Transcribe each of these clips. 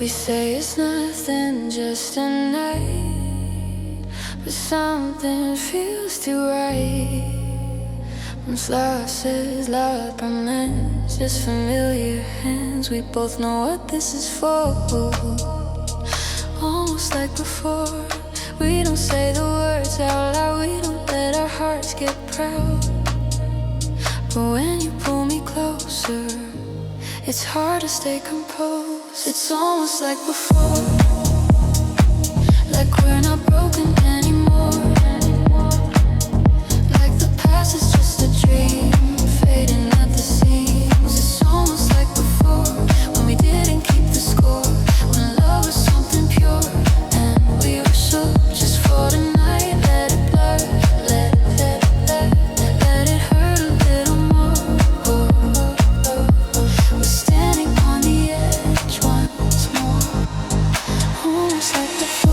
We say it's nothing, just a night, but something feels too right. Thalassas, la promesse, just familiar hands. We both know what this is for. Almost like before, we don't say the words out loud. We don't let our hearts get proud. But when you pull me closer, it's hard to stay composed. It's almost like before, like we're not broken anymore. Like the past is just a dream, fading at the seams. It's almost like before, when we didn't keep the score, when love was something pure, and we were so just for tonight. Let it blur, let it hurt a little more. We're standing on the edge once more, almost like before.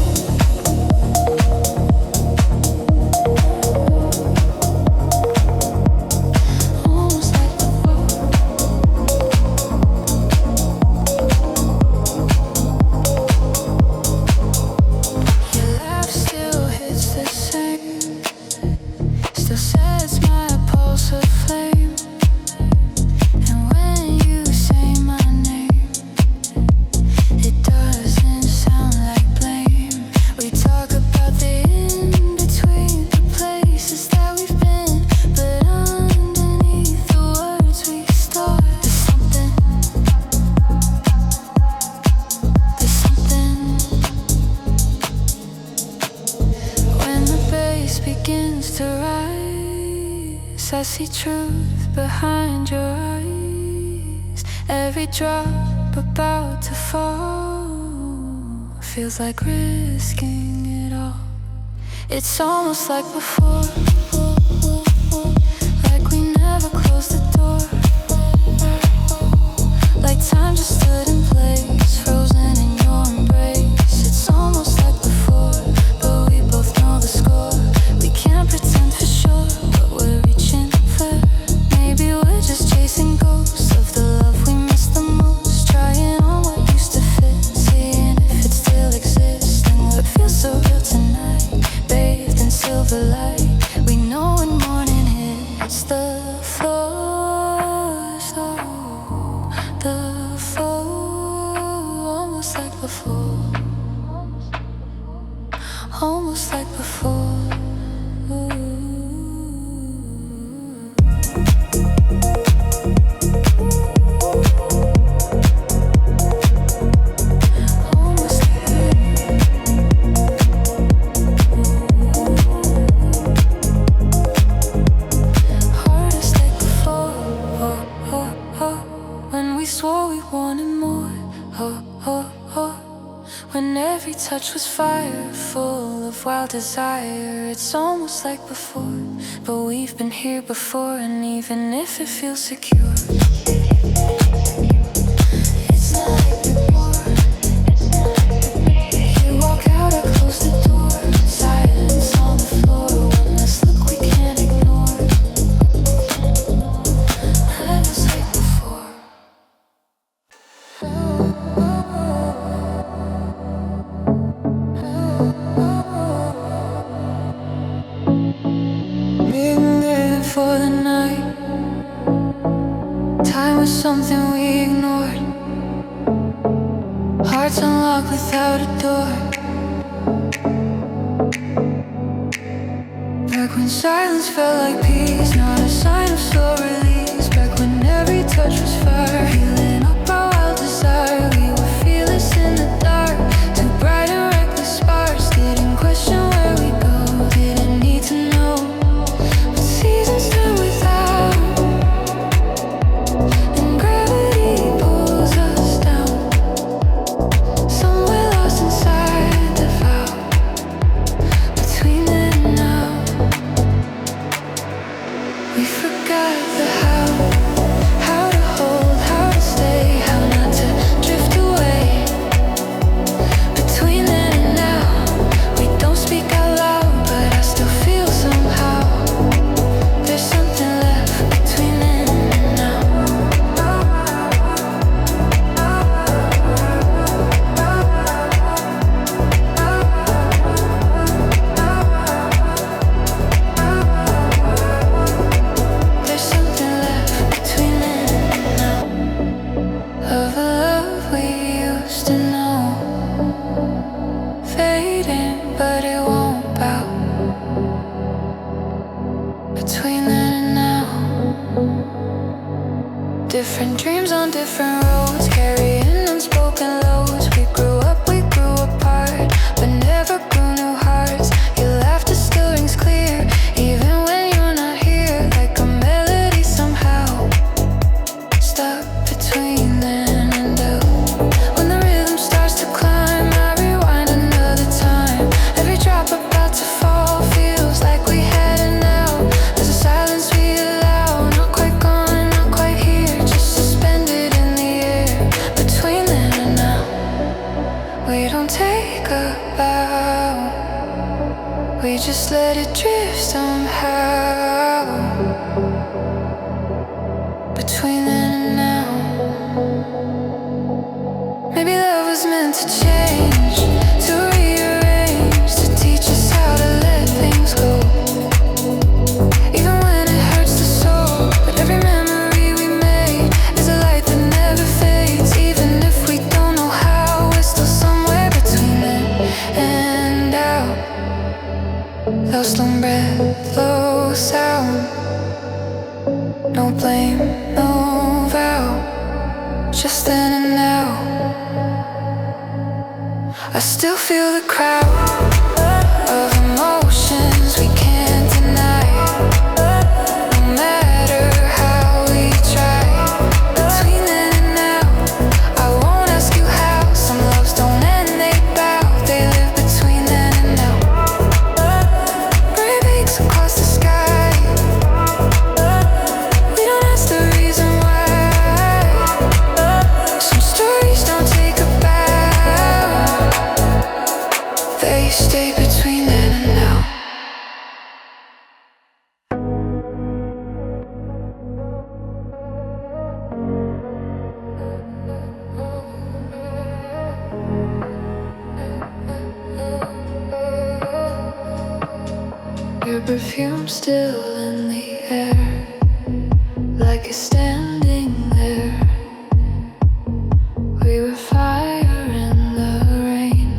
Almost like before. Your laugh still hits the same, still sets my pulse aflame. And when you say my name, it doesn't sound like blame. We talk about the in-between, the places that we've been, but underneath the words we start, there's something. When the bass begins to rise, I see truth behind your eyes. Every drop about to fall feels like risking it all. It's almost like before, like we never closed the door, like time just stood in place, frozen in your embrace. It's almost like before, but we both know the score. We can't pretend for sure what we're reaching for. Maybe we're just chasing ghosts of the love we missed the most, trying on what used to fit, seeing if it still exists. And what feels so real tonight, bathed in silver light. We know when morning hits the floor, so the floor, almost like before, almost like before. Almost hardest like before, when we swore we wanted more, when every touch was fire, full of wild desire. It's almost like before, but we've been here before, and even if it feels secure, it's not like before. You walk out, I close the door, silence on the floor, one last look we can't ignore. That was like before. Midnight for the night, time was something we ignored. Hearts unlocked without a door. Back when silence felt like peace, not a sign of slow release. Back when every touch was fire, healing up our wild desire. We were fearless in the dark, too bright and reckless sparks. Didn't question where we go, didn't need to know. But seasons turn without, and gravity pulls us down. Somewhere lost inside the vow, between then and now. We forgot the how to hold dreams on different roads, carrying unspoken loads. We grew up, we grew apart, but never grew new hearts. Your laughter still rings clear, even when you're not here. Like a melody somehow stuck between then and out. When the rhythm starts to climb, I rewind another time. Every drop about to fall feels like we had it now. There's a silence we allow, not quite gone, not quite here, just suspended in the air. Between then and now, we don't take a bow, we just let it drift somehow. Between then and now, maybe love was meant to change, to rearrange, to teach us how to let things go. Even when it hurts the soul, but every memory we made is a light that never fades. Even if we don't know how, we're still somewhere between then and out. Lost lone breath, low sound, no blame, no vow, just then and now. I still feel the crowd of emotions we can't deny. No matter how we try, between then and now, I won't ask you how. Some loves don't end, they bow. They live between then and now. Breaks across the sky, we don't ask the reason why. Some stories don't take a bow, they stay between then and now. Your perfume still in the air, like it's standing there. We were fire in the rain,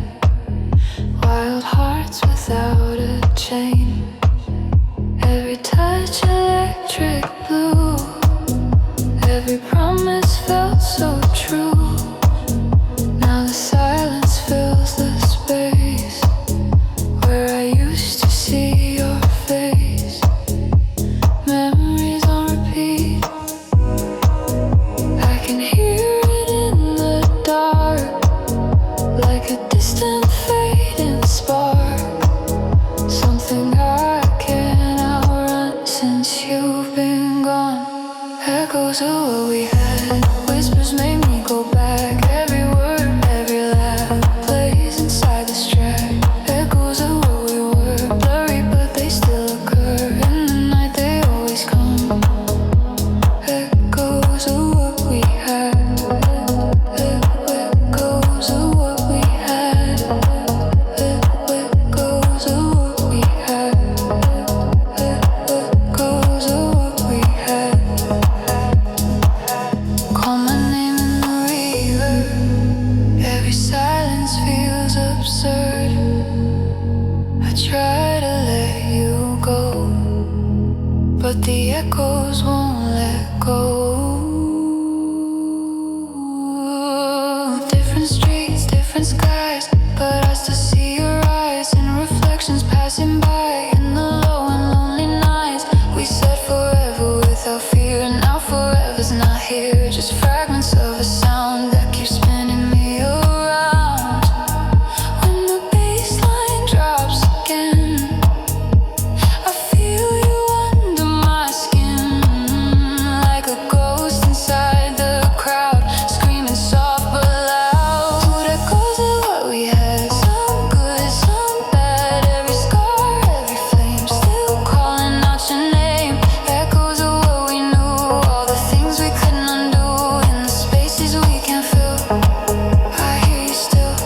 wild hearts without a chain. Every touch electric blue, every promise felt so true. Now the silence fills the space where I used to see your face. Memories on repeat, I can hear it in the dark, like a distant fading spark. Something I can't outrun since you've been gone. Echoes of what we had, whispers made me go back. Every word, every laugh plays inside this track. Echoes of what we were, blurry but they still occur. In the night they always come. Echoes of what we had, echoes of what we had, echoes of what we had, echoes of what we had. Call my name in the river, every silence feels absurd. I try to let you go, but the echoes won't let go. Different streets, different skies, but I still see your eyes in reflections passing by. In the low and lonely nights, we said forever without fear. Now forever's not here, just fragments of a sound that keeps spinning me around. When the bassline drops again, I feel you under my skin, like a ghost inside the crowd, screaming soft but loud. Ooh, that goes of what we had, some good, some bad. Every scar, every flame, still calling out your name. Echoes of what we knew, all the things we couldn't undo, in the spaces we can't fill. I hear you still.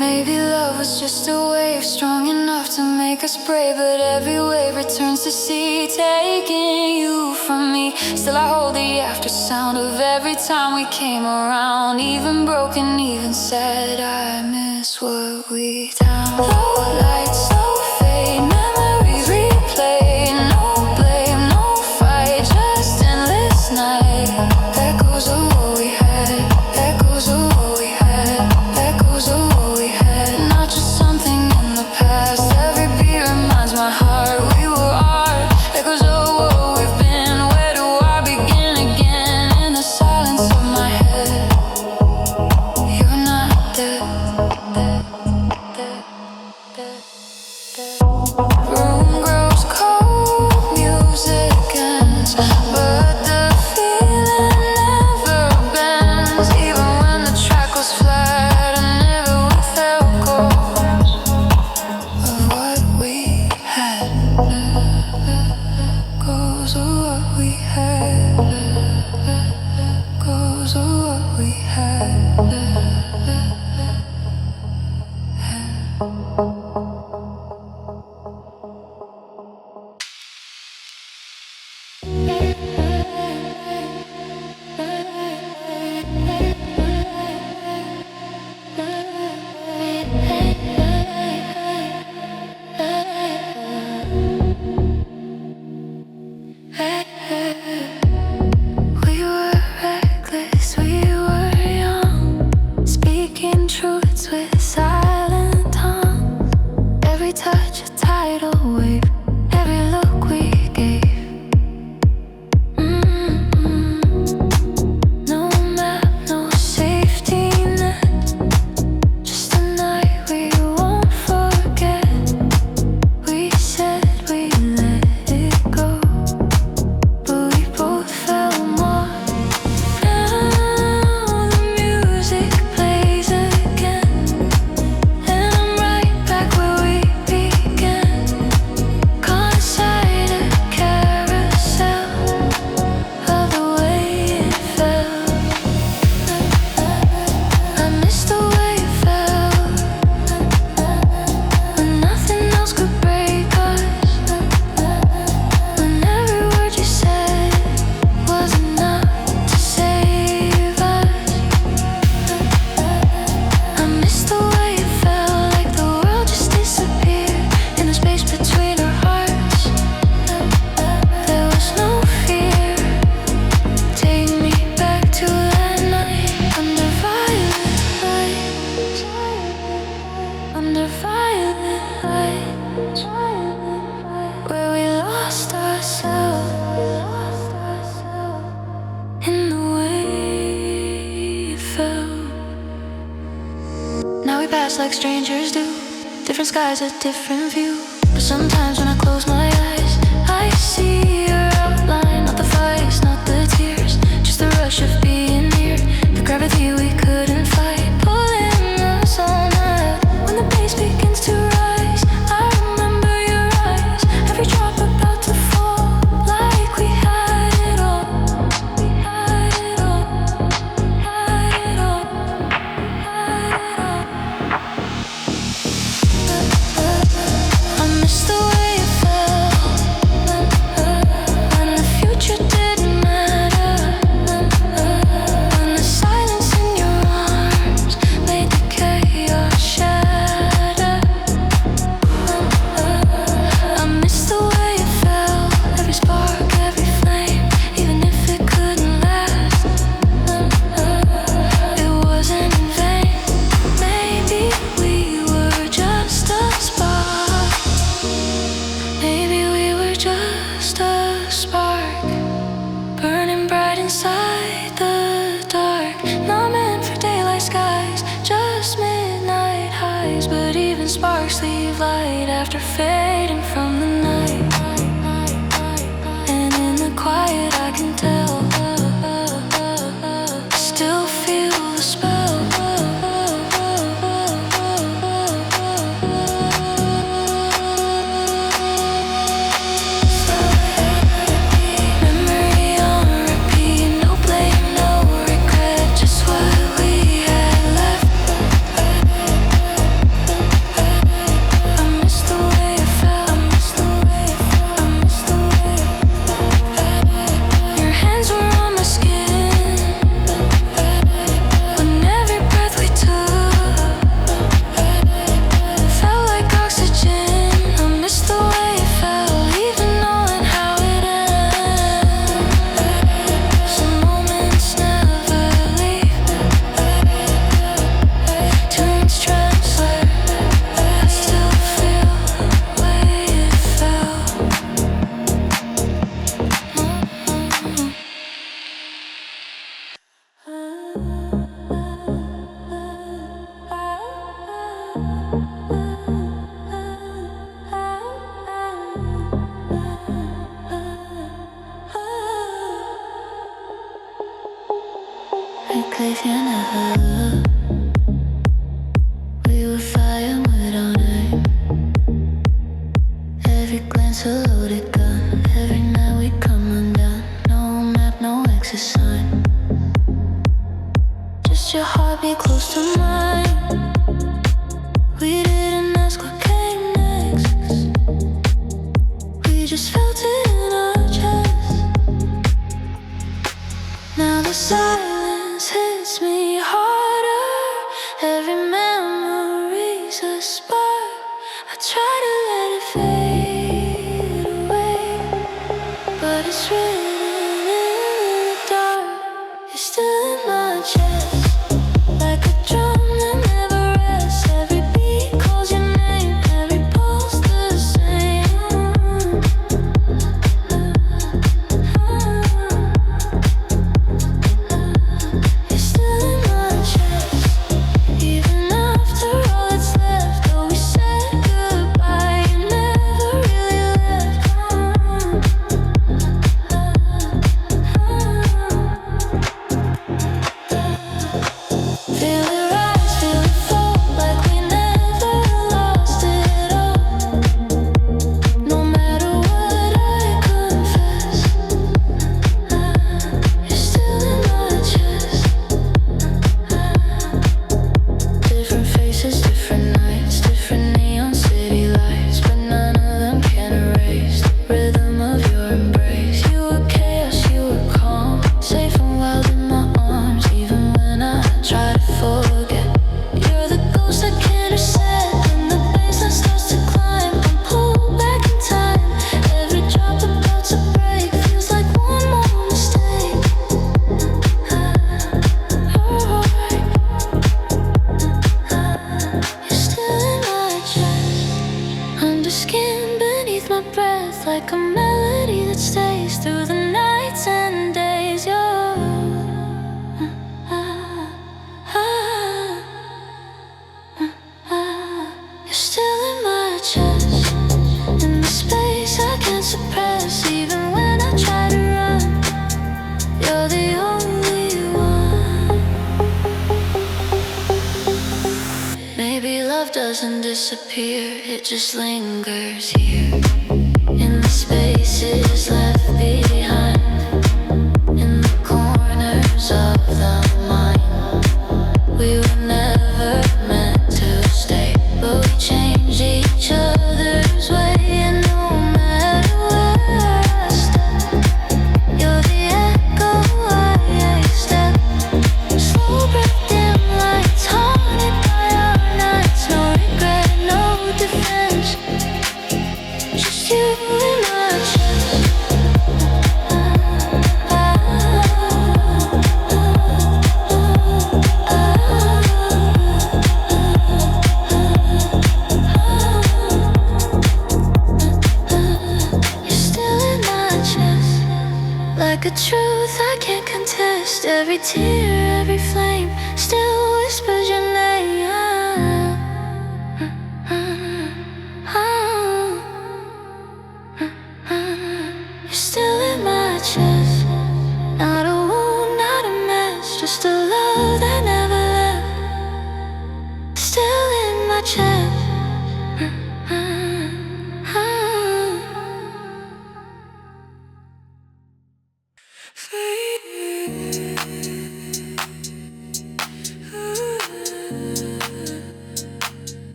Maybe love was just a wave strong enough to make us brave, but every wave returns to sea, taking you from me. Still I hold the after sound of every time we came around. Even broken, even sad, I miss what we found. Low lights, no fade, memories replay. No blame, no fight, just endless night. Like strangers do, different skies, a different view. But sometimes when I close my eyes, I see your outline. Not the fights, not the tears, just the rush of being near. The gravity we couldn't fight, pulling us all night. When the bass begins to rise, I remember your eyes. Every drop about to fall, like we had it all. We had it all, had it all, had it all. I miss the way it felt when the future didn't matter, when the silence in your arms made the chaos shatter. I miss the way it felt, every spark, every flame, even if it couldn't last. It wasn't in vain. Maybe we were just a spark. Maybe we were just a spark, burning bright inside the dark. Not meant for daylight skies, just midnight highs. But even sparks leave light after fading from the night. And in the quiet I can tell, still feel the spell. Memory on repeat, no blame, no regret, just what we had left. I miss the way it felt. Place you never loved. We were fire with our name. Every glance a loaded gun. Every night we come undone. No map, no exit sign. Just your heartbeat close to mine. We didn't ask what came next. We just felt it in our chest. Now the silence hits me harder. Every memory's a spark. I try to let it fade away, but it's written in the dark. You're still in my chest, like a drum that never rests. Every beat calls your name, every pulse the same. You're still in my chest, even after all that's left. Though we said goodbye, you never really left. Feel it rise, feel it fall, like we never lost it all. No matter what I confess, you're still in my chest. Different faces, different nights, different neon city lights, but none of them can erase the rhythm of your embrace. You were chaos, you were calm, safe and wild in my arms, even when I try to forget. You're the ghost I can't reset. When the baseline starts to climb, I'm pulled back in time. Every drop about to break feels like one more mistake. You're still in my chest, under skin, beneath my breath, like a melody that stays through the nights and days. You're still in my chest, in the space I can't suppress. Even when I try to run, you're the only one. Maybe love doesn't disappear, it just lingers here, in the spaces left behind, in the corners of the mind. We were never meant to stay, but we changed each other's way. And no matter where I step, you're the echo I step. Slow breath, dim lights, haunted by our nights. No regret, no defense, just you in my chest. You're still in my chest, like a truth I can't contest. Every tear, every flame still whispers your name. You're still in my chest, not a wound, not a mess, just a love that never left. Still in my chest.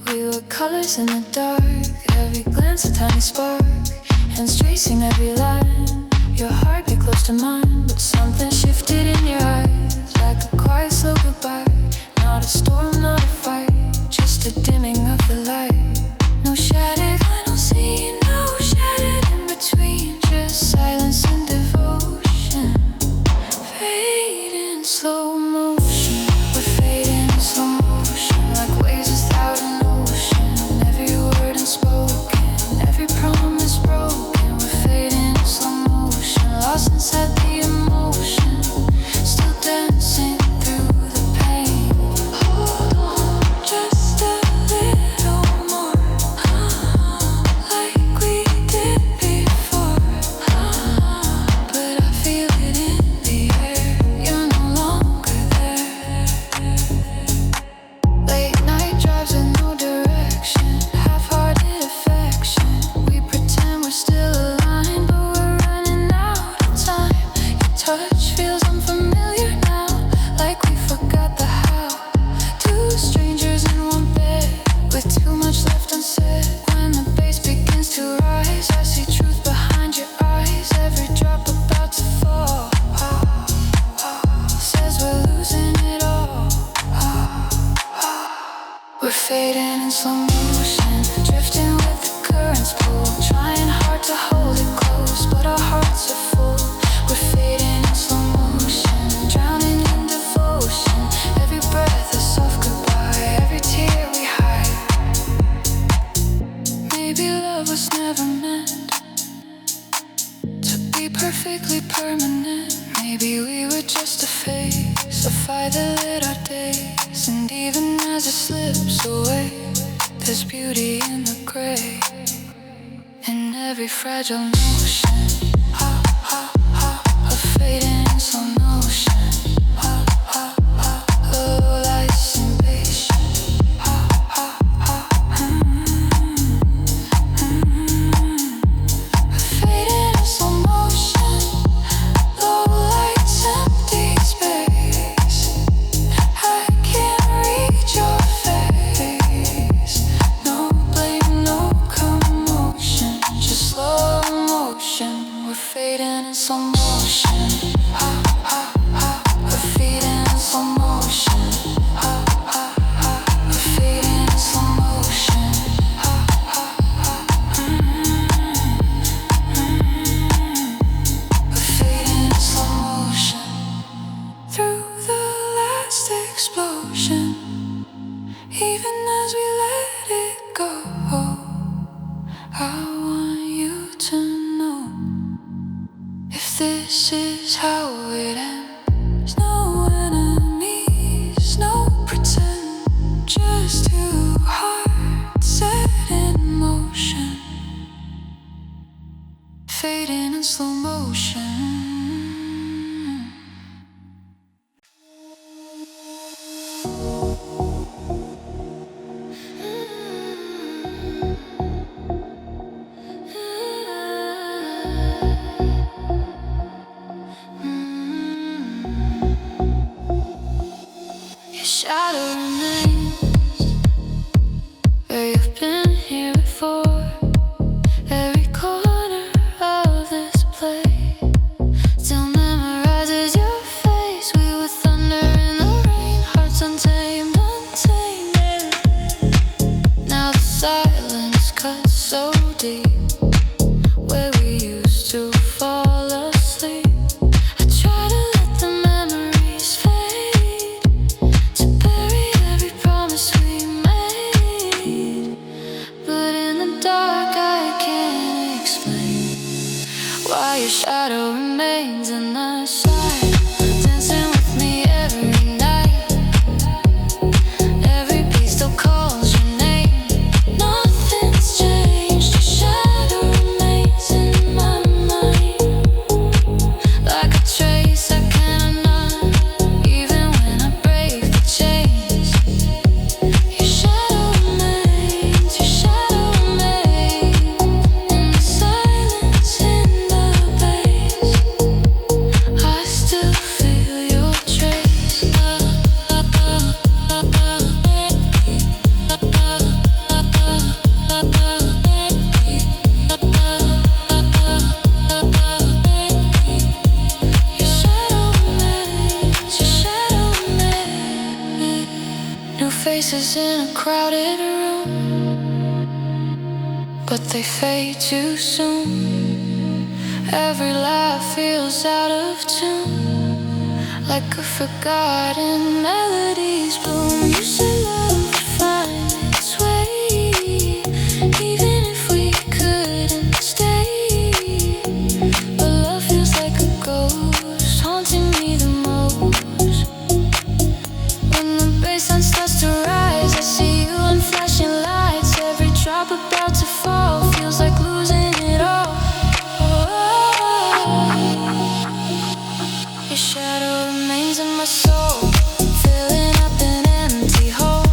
We were colors in the dark, every glance a tiny spark, hands tracing every line. Your heart get close to mine, but something shifted in your eyes, like a quiet slow goodbye. Not a storm, not a fight, just a dimming of the light. No shattered final scene, no shattered in between, just silence and devotion. Fade in slow motion, we're fading in slow motion, like waves without an ocean. Every word unspoken, perfectly permanent. Maybe we were just a phase, a fire that lit our days. And even as it slips away, there's beauty in the gray, in every fragile notion. Ha, ha, ha, a fading in slow motion. Ha, ha, ha, a low light sympathy. Ha, ha, ha, a fading in slow motion. Low lights, empty space. I can't read your face. No blame, no commotion, just slow motion. We're fading in slow motion. Ha, ha, ha, we're fading in slow motion. Ha, ha, ha, we're fading in slow motion. Ha, ha, ha, we're fading in slow motion. Through the last explosion, even as we let it go, I want you to know, if this is how it ends, no enemies, no pretend, just two hearts set in motion, fading in slow motion. Your shadow remains where you've been here before. Every corner of this place still memorizes your face. We were thunder in the rain, hearts untamed, untamed. Now the silence cuts so deep, where we used to fall asleep. I try to let the memories fade, to bury every promise we made. But in the dark I can't explain why your shadow remains in the side, dancing with me every night. Every piece still calls your name. Nothing's changed, your shadow remains in my mind, like a trace I can't unknow. Even when I break the chains, your shadow remains, your shadow remains. In the silence, in the bass, I still feel your trace. Your shadow remains, your shadow remains. New faces in a crowded room, but they fade too soon. Every laugh feels out of tune, like a forgotten melody's bloom. You say love would find its way, even if we couldn't stay. But love feels like a ghost, haunting me the most. When the baseline starts to rise, I see you in flashing lights. Every drop about to fall feels like losing it all. Your shadow remains in my soul, filling up an empty hole.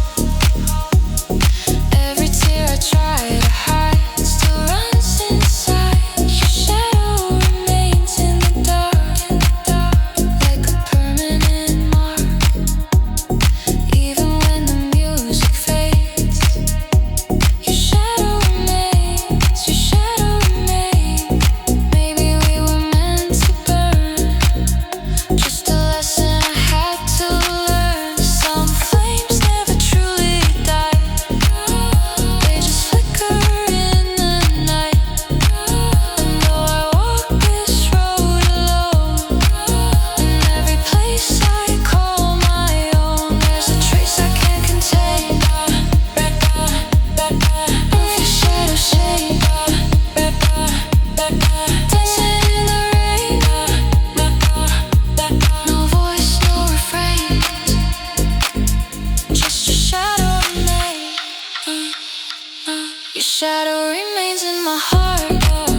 shadow remains in my heart.